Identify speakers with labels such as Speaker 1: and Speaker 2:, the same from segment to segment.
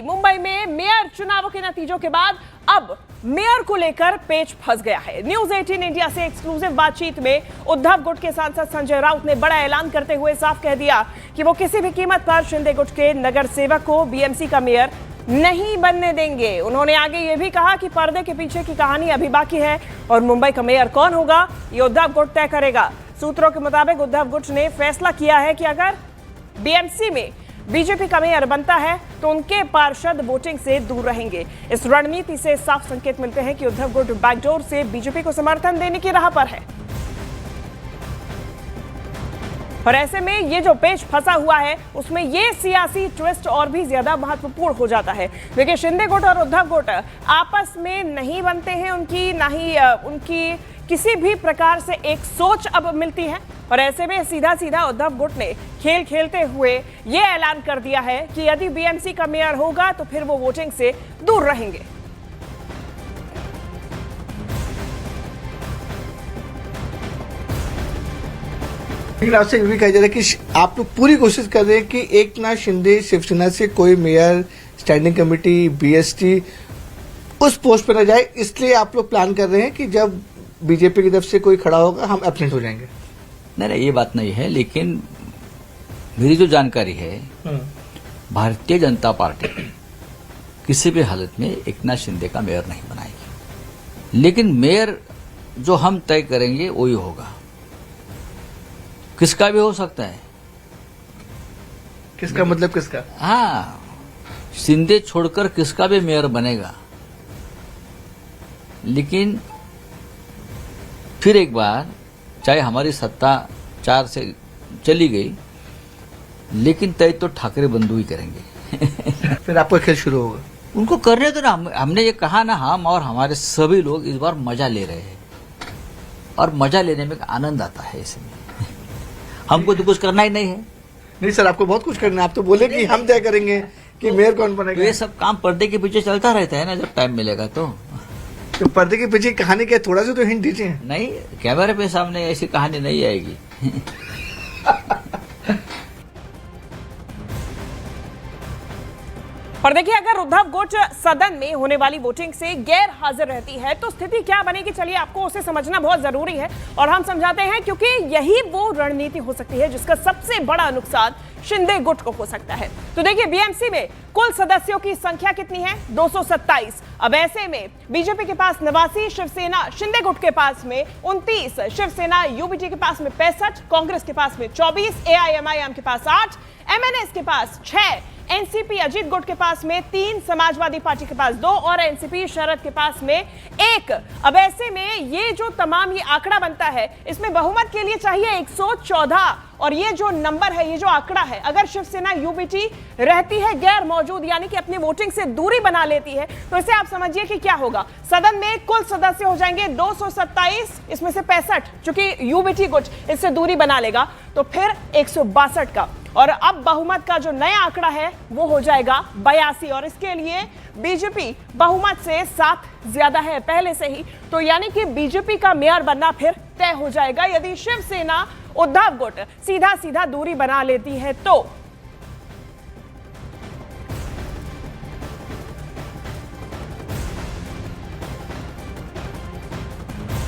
Speaker 1: मुंबई में मेयर चुनावों के नतीजों के बाद अब मेयर को लेकर पेच फंस गया है। न्यूज 18 इंडिया से एक्सक्लूसिव बातचीत में उद्धव गुट के सांसद संजय राउत ने बड़ा ऐलान करते हुए साफ कह दिया कि वो किसी भी कीमत पर शिंदे गुट के नगर सेवक को बीएमसी का मेयर नहीं बनने देंगे। उन्होंने आगे ये भी कहा कि पर्दे के पीछे की कहानी अभी बाकी है और मुंबई का मेयर कौन होगा ये उद्धव गुट तय करेगा। सूत्रों के मुताबिक उद्धव गुट ने फैसला किया है कि अगर बीएमसी में बीजेपी का मेयर बनता है तो उनके पार्षद वोटिंग से दूर रहेंगे। इस रणनीति से साफ संकेत मिलते हैं कि उद्धव गुट बैकडोर से बीजेपी को समर्थन देने की राह पर है और ऐसे में ये जो पेच फंसा हुआ है उसमें ये सियासी ट्विस्ट और भी ज्यादा महत्वपूर्ण हो जाता है। देखिए, शिंदे गुट और उद्धव गुट आपस में नहीं बनते हैं, उनकी किसी भी प्रकार से एक सोच अब मिलती है और ऐसे में सीधा सीधा उद्धव गुट ने खेल खेलते हुए ये ऐलान कर दिया है कि यदि बीएमसी का मेयर होगा तो फिर वो वोटिंग से दूर रहेंगे।
Speaker 2: लेकिन आपसे ये भी कहा जा रहा है कि आप लोग पूरी कोशिश कर रहे हैं कि एकनाथ शिंदे शिवसेना से कोई मेयर, स्टैंडिंग कमेटी, बीएसटी उस पोस्ट पर न जाए, इसलिए आप लोग प्लान कर रहे हैं कि जब बीजेपी की तरफ से कोई खड़ा होगा हम एब्सेंट हो जाएंगे।
Speaker 3: नहीं, ये बात नहीं है, लेकिन मेरी जो जानकारी है भारतीय जनता पार्टी किसी भी हालत में एकनाथ शिंदे का मेयर नहीं बनाएगी, लेकिन मेयर जो हम तय करेंगे वही होगा। किसका भी हो सकता है।
Speaker 2: किसका मतलब किसका?
Speaker 3: हाँ, शिंदे छोड़कर किसका भी मेयर बनेगा, लेकिन फिर एक बार चाहे हमारी सत्ता 4 से चली गई, लेकिन तय तो ठाकरे बंधु ही करेंगे।
Speaker 2: फिर आपका खेल शुरू होगा।
Speaker 3: उनको करने दो ना। हमने ये कहा ना, हम और हमारे सभी लोग इस बार मजा ले रहे हैं और मजा लेने में आनंद आता है। इसमें हमको तो कुछ करना ही नहीं है।
Speaker 2: नहीं सर, आपको बहुत कुछ करना है। आप तो बोले कि हम तय करेंगे कि मेयर कौन बनेगा।
Speaker 3: तो ये सब काम पर्दे के पीछे चलता रहता है ना, जब टाइम मिलेगा तो
Speaker 2: पर्दे के पीछे कहानी क्या, थोड़ा सा तो हिंट दीजिए।
Speaker 3: नहीं, कैमरे पे सामने ऐसी कहानी नहीं आएगी।
Speaker 1: और देखिए, अगर उद्धव गुट सदन में होने वाली वोटिंग से गैर हाजिर रहती है तो स्थिति क्या बनेगी, चलिए आपको उसे समझना बहुत जरूरी है और हम समझाते हैं, क्योंकि यही वो रणनीति हो सकती है जिसका सबसे बड़ा नुकसान शिंदे गुट को हो सकता है। तो देखिए, बीएमसी में कुल सदस्यों की संख्या कितनी है? 227। अब ऐसे में बीजेपी के पास 89, शिवसेना शिंदे गुट के पास में 29, शिवसेना यूबीटी के पास में 65, कांग्रेस के पास में 24, एआईएमआईएम के पास 8, एमएनएस के पास 6, एनसीपी अजीत गुट के पास में 3, समाजवादी पार्टी के पास 2 और एनसीपी शरद के पास में 1। अब ऐसे में ये जो तमाम ये आंकड़ा बनता है, इसमें बहुमत के लिए चाहिए 114 और ये जो नंबर है, ये जो आंकड़ा है, अगर शिवसेना यूबीटी रहती है गैर मौजूद, यानी कि अपनी वोटिंग से दूरी बना लेती है, तो इसे आप समझिए कि क्या होगा। सदन में कुल सदस्य हो जाएंगे 227, इसमें से 65, चूंकि यूबीटी गुट इससे दूरी बना लेगा तो फिर 162 का, और अब बहुमत का जो नया आंकड़ा है वो हो जाएगा 82 और इसके लिए बीजेपी बहुमत से 7 ज्यादा है पहले से ही, तो यानी कि बीजेपी का मेयर बनना फिर तय हो जाएगा यदि शिवसेना उद्धव गुट सीधा सीधा दूरी बना लेती है तो।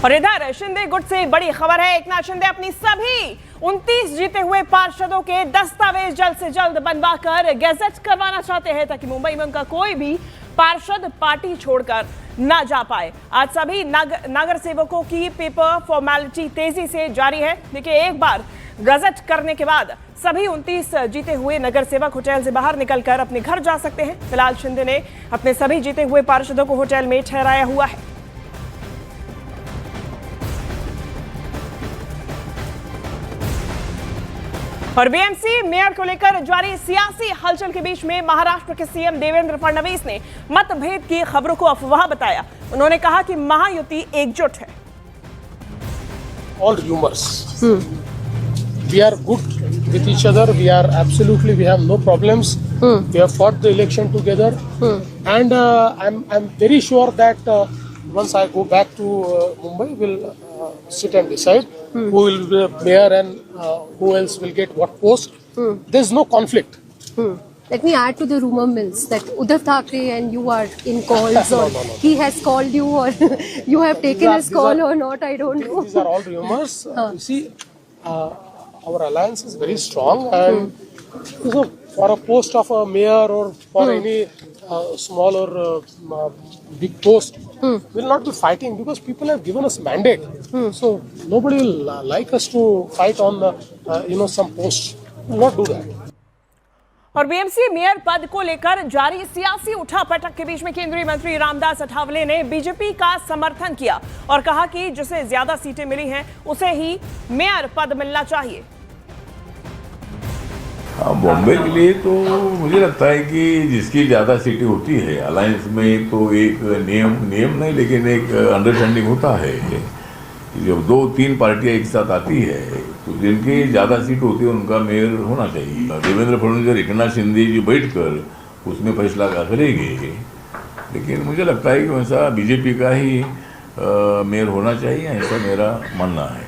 Speaker 1: और इधर शिंदे गुट से बड़ी खबर है, एकनाथ शिंदे अपनी सभी 29 जीते हुए पार्षदों के दस्तावेज जल्द से जल्द बनवाकर गैजेट करवाना चाहते हैं ताकि मुंबई में उनका कोई भी पार्षद पार्टी छोड़कर ना जा पाए। आज सभी नगर सेवकों की पेपर फॉर्मेलिटी तेजी से जारी है। देखिए, एक बार गजट करने के बाद सभी 29 जीते हुए नगर सेवक होटल से बाहर निकलकर अपने घर जा सकते हैं। फिलहाल शिंदे ने अपने सभी जीते हुए पार्षदों को होटल में ठहराया हुआ है। और बीएमसी मेयर को लेकर जारी सियासी हलचल के बीच में महाराष्ट्र के सीएम देवेंद्र फडणवीस ने मतभेद की खबरों को अफवाह बताया। उन्होंने कहा कि महायुति एकजुट है।
Speaker 4: All rumors. We are good with each other. We have no problems. We have fought the election together, and I'm very sure that once I go back to Mumbai, we'll sit and decide who will be mayor and who else will get what post. There's no conflict.
Speaker 5: let me add to the rumor mills that Uddhav Thackeray and you are in calls, or he has called you, or you have taken his call or not. I don't know.
Speaker 4: These are all rumors. You see, our alliance is very strong, and you know, for a post of a mayor or for any small or big post, we'll not be fighting because people have given us mandate. So nobody will like us to fight on some post. We'll not do that.
Speaker 1: और BMC mayor पद को लेकर जारी सियासी उठापटक के बीच में केंद्रीय मंत्री रामदास अठावले ने बीजेपी का समर्थन किया और कहा कि जिसे ज्यादा सीटें मिली हैं उसे ही मेयर पद मिलना चाहिए।
Speaker 6: बॉम्बे के लिए तो मुझे लगता है कि जिसकी ज़्यादा सीटें होती है अलायंस में तो एक नियम नहीं लेकिन एक अंडरस्टैंडिंग होता है कि जब 2-3 पार्टियां एक साथ आती है तो जिनकी ज़्यादा सीट होती है उनका मेयर होना चाहिए। देवेंद्र फडणवीस और एकनाथ शिंदे जी बैठकर उसमें फैसला करेंगे, लेकिन मुझे लगता है कि वैसा बीजेपी का ही मेयर होना चाहिए, ऐसा मेरा मानना है।